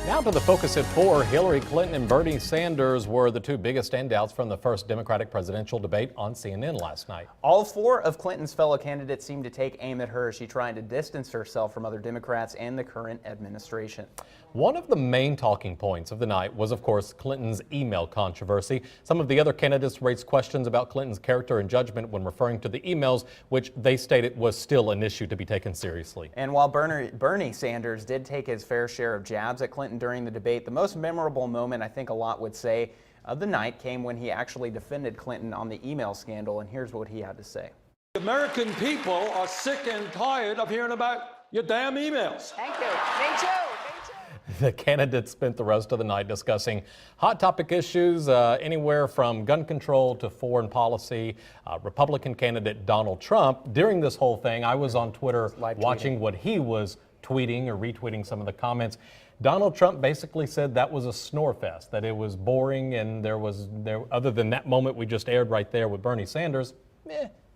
Now to the focus at 4. Hillary Clinton and Bernie Sanders were the two biggest standouts from the first Democratic presidential debate on CNN last night. All four of Clinton's fellow candidates seemed to take aim at her as she tried to distance herself from other Democrats and the current administration. One of the main talking points of the night was, of course, Clinton's email controversy. Some of the other candidates raised questions about Clinton's character and judgment when referring to the emails, which they stated was still an issue to be taken seriously. And while Bernie Sanders did take his fair share of jabs at Clinton during the debate, the most memorable moment, I think a lot would say, of the night came when he actually defended Clinton on the email scandal, and here's what he had to say. The American people are sick and tired of hearing about your damn emails. Thank you. Me too. The candidates spent the rest of the night discussing hot topic issues, anywhere from gun control to foreign policy. Republican candidate Donald Trump, during this whole thing, I was on Twitter watching what he was tweeting or retweeting some of the comments. Donald Trump basically said that was a snore fest, that it was boring, and other than that moment we just aired right there with Bernie Sanders,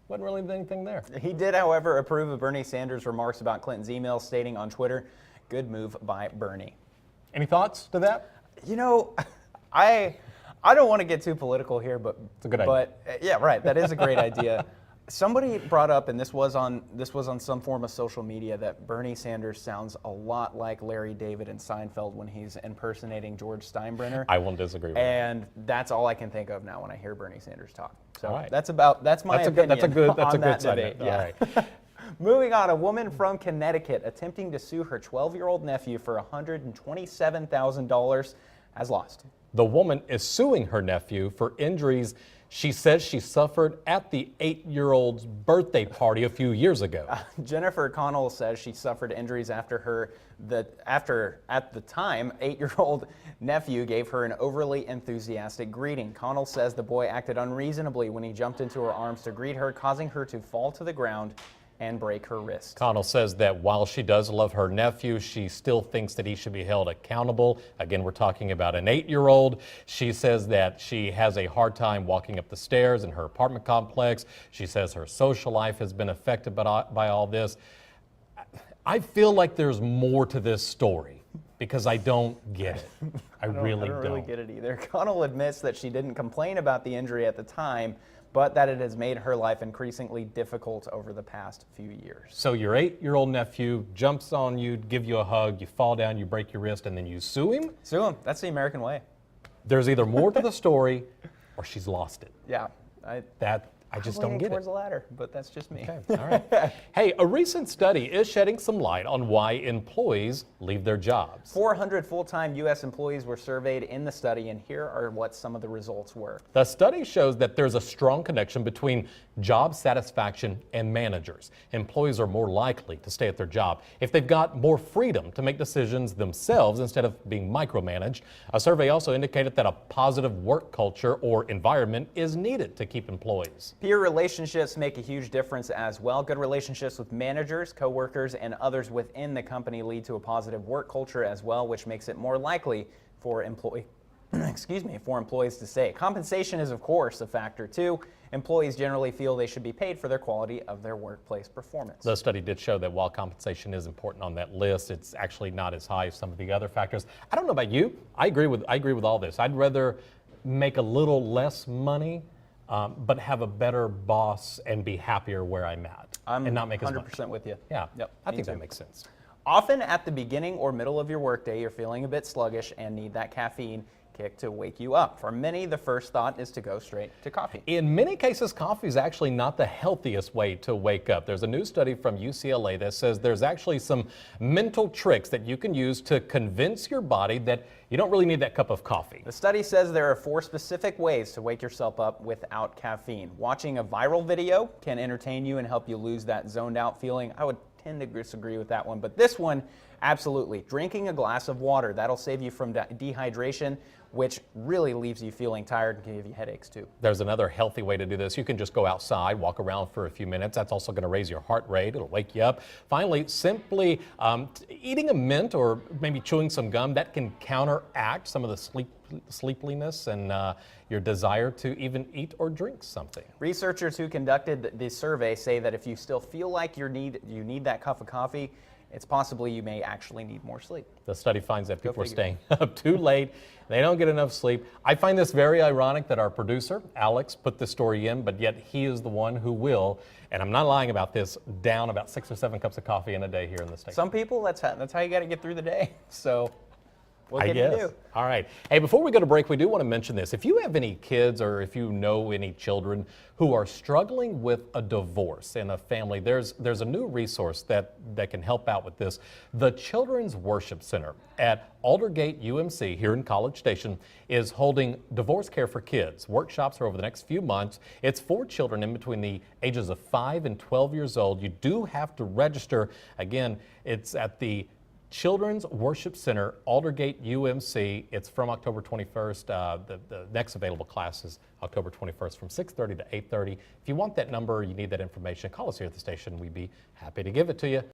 wasn't really anything there. He did, however, approve of Bernie Sanders' remarks about Clinton's emails, stating on Twitter, "Good move by Bernie." Any thoughts to that? You know, I don't want to get too political here, but it's a good idea. Yeah, right. That is a great idea. Somebody brought up, and this was on some form of social media, that Bernie Sanders sounds a lot like Larry David in Seinfeld when he's impersonating George Steinbrenner. I won't disagree with that. And that's all I can think of now when I hear Bernie Sanders talk. So right. that's my opinion. That's a good that side debate. note. Yeah. All right. Moving on, a woman from Connecticut attempting to sue her 12-year-old nephew for $127,000 has lost. The woman is suing her nephew for injuries she says she suffered at the 8-year-old's birthday party a few years ago. Jennifer Connell says she suffered injuries after at the time, 8-year-old nephew gave her an overly enthusiastic greeting. Connell says the boy acted unreasonably when he jumped into her arms to greet her, causing her to fall to the ground and break her wrist. Connell says that while she does love her nephew, she still thinks that he should be held accountable. Again, we're talking about an 8-year-old. She says that she has a hard time walking up the stairs in her apartment complex. She says her social life has been affected by all this. I feel like there's more to this story because I don't get it. I really don't get it either. Connell admits that she didn't complain about the injury at the time, but that it has made her life increasingly difficult over the past few years. So your 8-year-old nephew jumps on you, give you a hug, you fall down, you break your wrist, and then you sue him? Sue him. That's the American way. There's either more to the story or she's lost it. Yeah. I just don't get it. Towards the latter, but that's just me. Okay, all right. Hey, a recent study is shedding some light on why employees leave their jobs. 400 full-time U.S. employees were surveyed in the study, and here are what some of the results were. The study shows that there's a strong connection between job satisfaction and managers. Employees are more likely to stay at their job if they've got more freedom to make decisions themselves instead of being micromanaged. A survey also indicated that a positive work culture or environment is needed to keep employees. Peer relationships make a huge difference as well. Good relationships with managers, coworkers, and others within the company lead to a positive work culture as well, which makes it more likely for employees to stay. Compensation is, of course, a factor too. Employees generally feel they should be paid for their quality of their workplace performance. The study did show that while compensation is important on that list, it's actually not as high as some of the other factors. I don't know about you. I agree with all this. I'd rather make a little less money, but have a better boss and be happier where I'm at and not make as much. 100% with you. Yeah, Yep, I think that makes sense. Often at the beginning or middle of your workday, you're feeling a bit sluggish and need that caffeine kick to wake you up. For many, the first thought is to go straight to coffee. In many cases, coffee is actually not the healthiest way to wake up. There's a new study from UCLA that says there's actually some mental tricks that you can use to convince your body that you don't really need that cup of coffee. The study says there are 4 specific ways to wake yourself up without caffeine. Watching a viral video can entertain you and help you lose that zoned out feeling. I would tend to disagree with that one, but this one, absolutely. Drinking a glass of water, that'll save you from dehydration, which really leaves you feeling tired and can give you headaches too. There's another healthy way to do this. You can just go outside, walk around for a few minutes. That's also going to raise your heart rate. It'll wake you up. Finally, simply eating a mint or maybe chewing some gum, that can counteract some of the sleepiness and your desire to even eat or drink something. Researchers who conducted the survey say that if you still feel like you need that cup of coffee, it's possibly you may actually need more sleep. The study finds that people are figure. staying up too late. They don't get enough sleep. I find this very ironic that our producer, Alex, put this story in, but yet he is the one who will, and I'm not lying about this, down about 6 or 7 cups of coffee in a day here in the state. Some people, that's how you got to get through the day. So what I can guess. you do? All right. Hey, before we go to break, we do want to mention this. If you have any kids or if you know any children who are struggling with a divorce in a family, there's a new resource that can help out with this. The Children's Worship Center at Aldergate UMC here in College Station is holding divorce care for kids. Workshops are over the next few months. It's for children in between the ages of 5 and 12 years old. You do have to register. Again, it's at the Children's Worship Center, Aldergate UMC. It's from October 21st. The next available class is October 21st from 6:30 to 8:30. If you want that number, you need that information, call us here at the station. We'd be happy to give it to you.